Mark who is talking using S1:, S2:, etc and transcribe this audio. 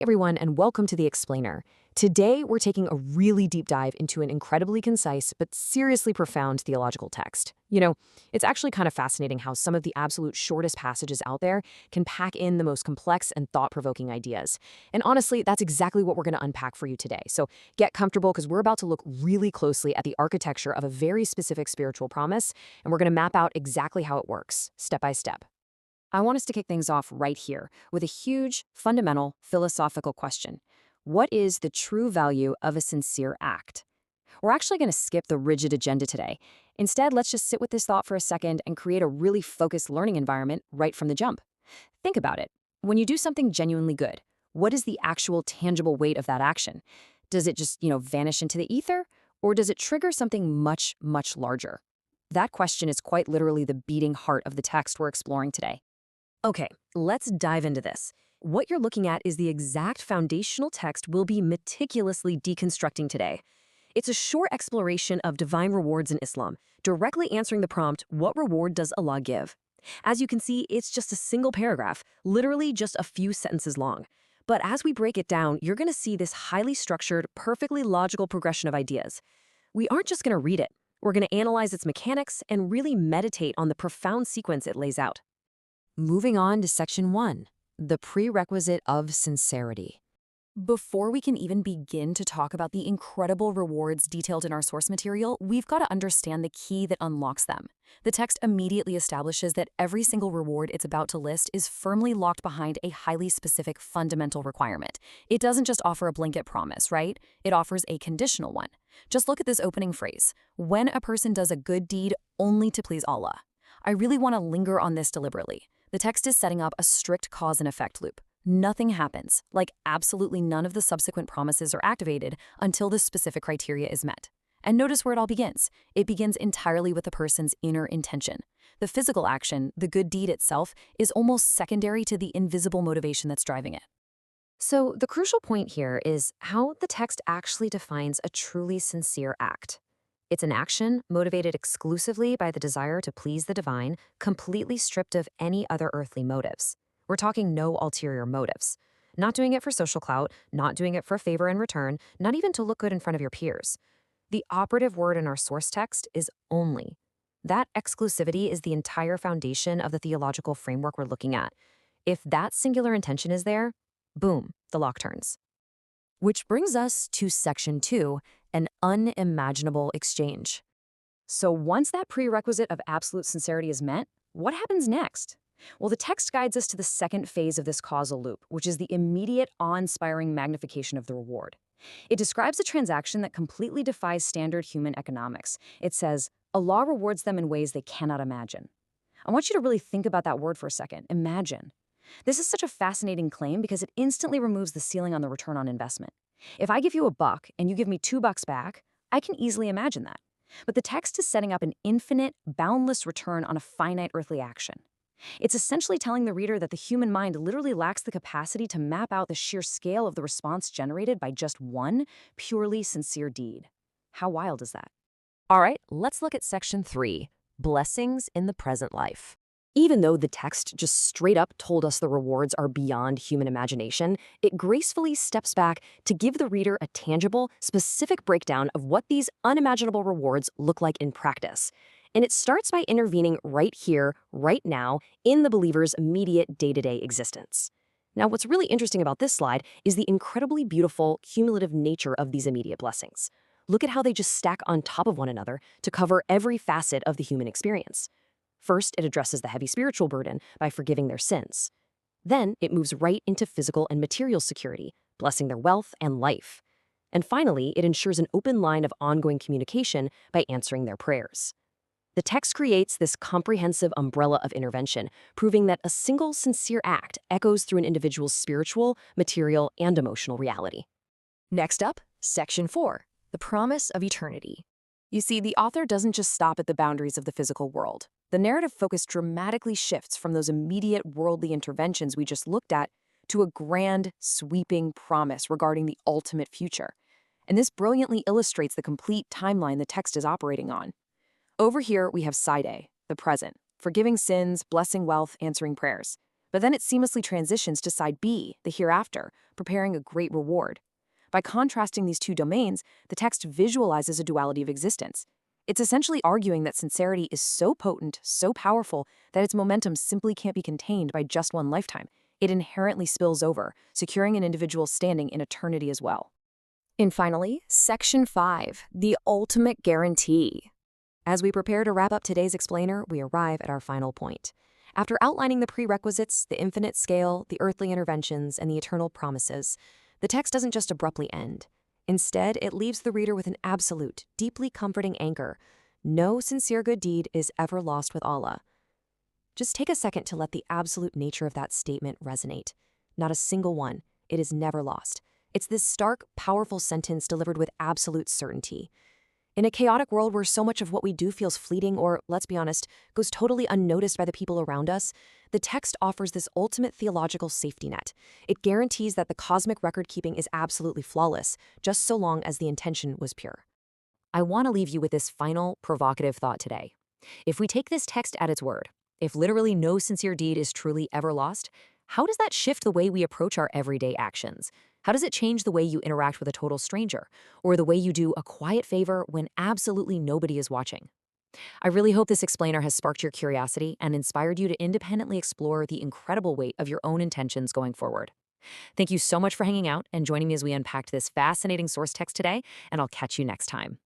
S1: Everyone, and welcome to The Explainer. Today, we're taking a really deep dive into an incredibly concise but seriously profound theological text. It's actually kind of fascinating how some of the absolute shortest passages out there can pack in the most complex and thought-provoking ideas. And honestly, that's exactly what we're going to unpack for you today. So get comfortable because we're about to look really closely at the architecture of a very specific spiritual promise, and we're going to map out exactly how it works, step by step. I want us to kick things off right here with a huge, fundamental, philosophical question. What is the true value of a sincere act? We're actually going to skip the rigid agenda today. Instead, let's just sit with this thought for a second and create a really focused learning environment right from the jump. Think about it. When you do something genuinely good, what is the actual tangible weight of that action? Does it just, vanish into the ether? Or does it trigger something much, much larger? That question is quite literally the beating heart of the text we're exploring today. Okay, let's dive into this. What you're looking at is the exact foundational text we'll be meticulously deconstructing today. It's a short exploration of divine rewards in Islam, directly answering the prompt, what reward does Allah give? As you can see, it's just a single paragraph, literally just a few sentences long. But as we break it down, you're going to see this highly structured, perfectly logical progression of ideas. We aren't just going to read it. We're going to analyze its mechanics and really meditate on the profound sequence it lays out. Moving on to Section 1, the prerequisite of sincerity. Before we can even begin to talk about the incredible rewards detailed in our source material, we've got to understand the key that unlocks them. The text immediately establishes that every single reward it's about to list is firmly locked behind a highly specific fundamental requirement. It doesn't just offer a blanket promise, right? It offers a conditional one. Just look at this opening phrase, when a person does a good deed only to please Allah. I really want to linger on this deliberately. The text is setting up a strict cause and effect loop. Nothing happens, like absolutely none of the subsequent promises are activated until this specific criteria is met. And notice where it all begins. It begins entirely with the person's inner intention. The physical action, the good deed itself, is almost secondary to the invisible motivation that's driving it. So the crucial point here is how the text actually defines a truly sincere act. It's an action motivated exclusively by the desire to please the divine, completely stripped of any other earthly motives. We're talking no ulterior motives. Not doing it for social clout, not doing it for a favor in return, not even to look good in front of your peers. The operative word in our source text is only. That exclusivity is the entire foundation of the theological framework we're looking at. If that singular intention is there, boom, the lock turns. Which brings us to Section 2, an unimaginable exchange. So once that prerequisite of absolute sincerity is met, what happens next? Well, the text guides us to the second phase of this causal loop, which is the immediate, awe-inspiring magnification of the reward. It describes a transaction that completely defies standard human economics. It says, Allah rewards them in ways they cannot imagine. I want you to really think about that word for a second, imagine. This is such a fascinating claim because it instantly removes the ceiling on the return on investment. If I give you $1 and you give me $2 back, I can easily imagine that. But the text is setting up an infinite, boundless return on a finite earthly action. It's essentially telling the reader that the human mind literally lacks the capacity to map out the sheer scale of the response generated by just one purely sincere deed. How wild is that? All right, let's look at Section 3, blessings in the present life. Even though the text just straight up told us the rewards are beyond human imagination, it gracefully steps back to give the reader a tangible, specific breakdown of what these unimaginable rewards look like in practice. And it starts by intervening right here, right now, in the believer's immediate day-to-day existence. Now, what's really interesting about this slide is the incredibly beautiful, cumulative nature of these immediate blessings. Look at how they just stack on top of one another to cover every facet of the human experience. First, it addresses the heavy spiritual burden by forgiving their sins. Then, it moves right into physical and material security, blessing their wealth and life. And finally, it ensures an open line of ongoing communication by answering their prayers. The text creates this comprehensive umbrella of intervention, proving that a single sincere act echoes through an individual's spiritual, material, and emotional reality. Next up, Section 4, the promise of eternity. You see, the author doesn't just stop at the boundaries of the physical world. The narrative focus dramatically shifts from those immediate worldly interventions we just looked at to a grand, sweeping promise regarding the ultimate future. And this brilliantly illustrates the complete timeline the text is operating on. Over here, we have Side A, the present, forgiving sins, blessing wealth, answering prayers. But then it seamlessly transitions to side B, the hereafter, preparing a great reward. By contrasting these two domains, the text visualizes a duality of existence. It's essentially arguing that sincerity is so potent, so powerful, that its momentum simply can't be contained by just one lifetime. It inherently spills over, securing an individual's standing in eternity as well. And finally, Section 5, the ultimate guarantee. As we prepare to wrap up today's explainer, we arrive at our final point. After outlining the prerequisites, the infinite scale, the earthly interventions, and the eternal promises, the text doesn't just abruptly end. Instead, it leaves the reader with an absolute, deeply comforting anchor. No sincere good deed is ever lost with Allah. Just take a second to let the absolute nature of that statement resonate. Not a single one. It is never lost. It's this stark, powerful sentence delivered with absolute certainty. In a chaotic world where so much of what we do feels fleeting or, let's be honest, goes totally unnoticed by the people around us, the text offers this ultimate theological safety net. It guarantees that the cosmic record-keeping is absolutely flawless, just so long as the intention was pure. I want to leave you with this final, provocative thought today. If we take this text at its word, if literally no sincere deed is truly ever lost, how does that shift the way we approach our everyday actions? How does it change the way you interact with a total stranger, or the way you do a quiet favor when absolutely nobody is watching? I really hope this explainer has sparked your curiosity and inspired you to independently explore the incredible weight of your own intentions going forward. Thank you so much for hanging out and joining me as we unpacked this fascinating source text today, and I'll catch you next time.